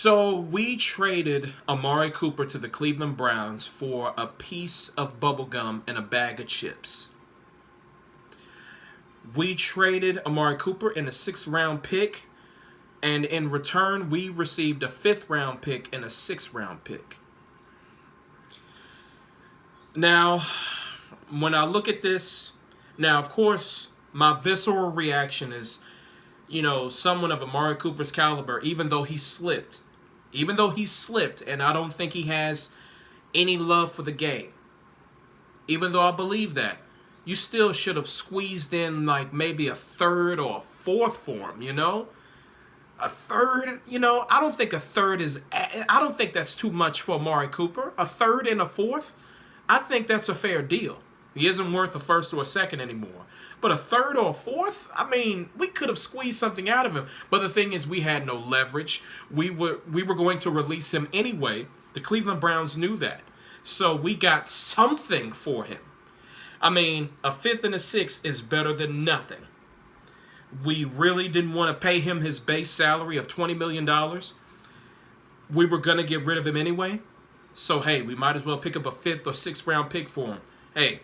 So we traded Amari Cooper to the Cleveland Browns for a piece of bubblegum and a bag of chips. We traded Amari Cooper in a 6th-round pick, and in return, we received a 5th-round pick and a 6th-round pick. Now, when I look at this, now, of course, my visceral reaction is, someone of Amari Cooper's caliber, even though he slipped, and I don't think he has any love for the game, even though I believe that, you still should have squeezed in like maybe a 3rd or a 4th for him, A 3rd, I don't think a 3rd is, I don't think that's too much for Amari Cooper. A 3rd and a 4th, I think that's a fair deal. He isn't worth a 1st or a 2nd anymore. But a 3rd or a 4th, we could have squeezed something out of him. But the thing is, we had no leverage. We were going to release him anyway. The Cleveland Browns knew that. So we got something for him. A 5th and a 6th is better than nothing. We really didn't want to pay him his base salary of $20 million. We were going to get rid of him anyway. So, hey, we might as well pick up a 5th or 6th round pick for him. Hey,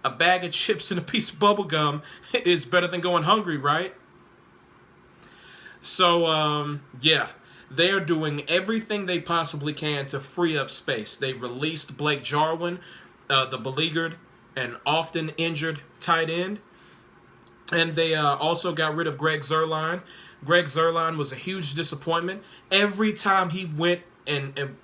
a bag of chips and a piece of bubble gum is better than going hungry, right? So, yeah, they're doing everything they possibly can to free up space. They released Blake Jarwin, the beleaguered and often injured tight end. And they also got rid of Greg Zuerlein. Greg Zuerlein was a huge disappointment. Every time he went, and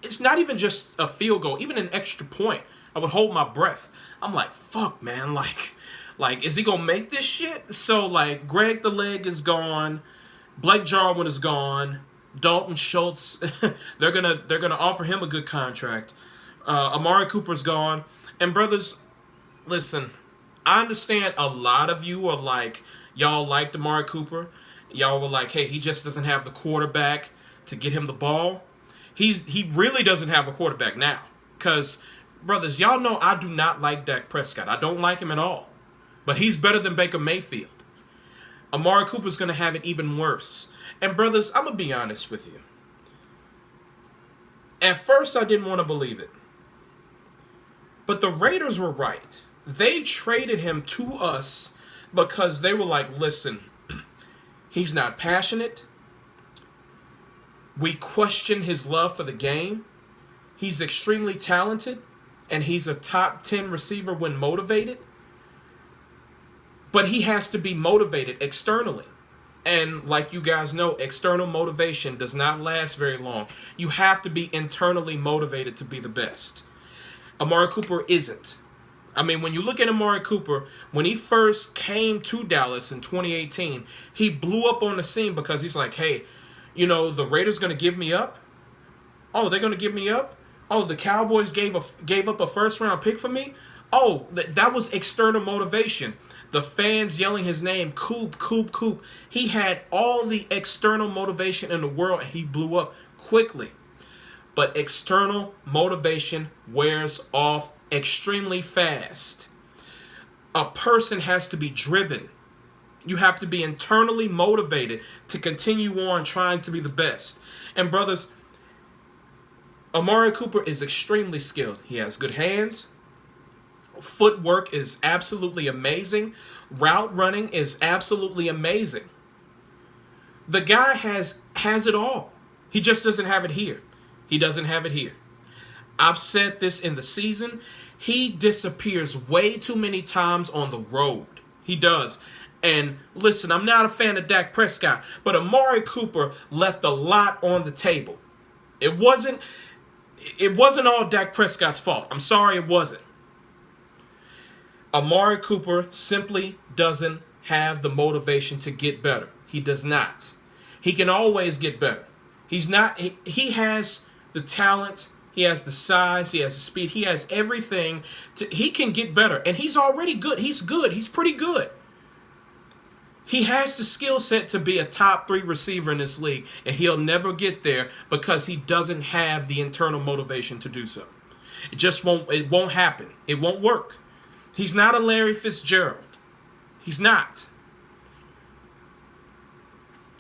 it's not even just a field goal, even an extra point, I would hold my breath. I'm like, fuck, man. Like, is he going to make this shit? So, Greg the Leg is gone. Blake Jarwin is gone. Dalton Schultz, they're gonna offer him a good contract. Amari Cooper's gone. And, brothers, listen, I understand a lot of you are like, y'all liked Amari Cooper. Y'all were like, hey, he just doesn't have the quarterback to get him the ball. He really doesn't have a quarterback now. Because, brothers, y'all know I do not like Dak Prescott. I don't like him at all. But he's better than Baker Mayfield. Amari Cooper's going to have it even worse. And, brothers, I'm going to be honest with you. At first, I didn't want to believe it. But the Raiders were right. They traded him to us because they were like, listen, he's not passionate. We question his love for the game. He's extremely talented, and he's a top 10 receiver when motivated. But he has to be motivated externally. And like you guys know, external motivation does not last very long. You have to be internally motivated to be the best. Amari Cooper isn't. When you look at Amari Cooper, when he first came to Dallas in 2018, he blew up on the scene because he's like, hey, the Raiders going to give me up? Oh, they're going to give me up? Oh, the Cowboys gave up a 1st-round pick for me? Oh, that was external motivation. The fans yelling his name, Coop, Coop, Coop. He had all the external motivation in the world, and he blew up quickly. But external motivation wears off extremely fast. A person has to be driven. You have to be internally motivated to continue on trying to be the best. And brothers, Amari Cooper is extremely skilled. He has good hands. Footwork is absolutely amazing. Route running is absolutely amazing. The guy has it all. He just doesn't have it here. He doesn't have it here. I've said this in the season. He disappears way too many times on the road. He does. And listen, I'm not a fan of Dak Prescott, but Amari Cooper left a lot on the table. It wasn't all Dak Prescott's fault. I'm sorry, it wasn't. Amari Cooper simply doesn't have the motivation to get better. He does not. He can always get better. He has the talent, he has the size, he has the speed, he has everything. He can get better, and he's already good. He's good. He's pretty good. He has the skill set to be a top 3 receiver in this league, and he'll never get there because he doesn't have the internal motivation to do so. It won't happen. It won't work. He's not a Larry Fitzgerald. He's not.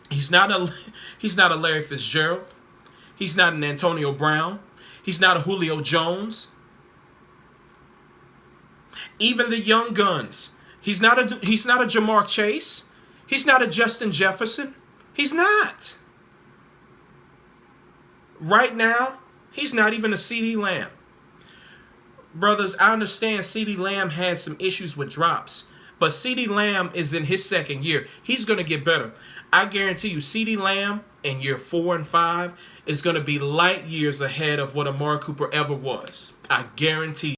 He's not a Larry Fitzgerald. He's not an Antonio Brown. He's not a Julio Jones. Even the young guns. He's not a Jamar Chase. He's not a Justin Jefferson. He's not. Right now, he's not even a CeeDee Lamb. Brothers, I understand CeeDee Lamb has some issues with drops, but CeeDee Lamb is in his second year. He's going to get better. I guarantee you, CeeDee Lamb in year 4 and 5 is going to be light years ahead of what Amari Cooper ever was. I guarantee you.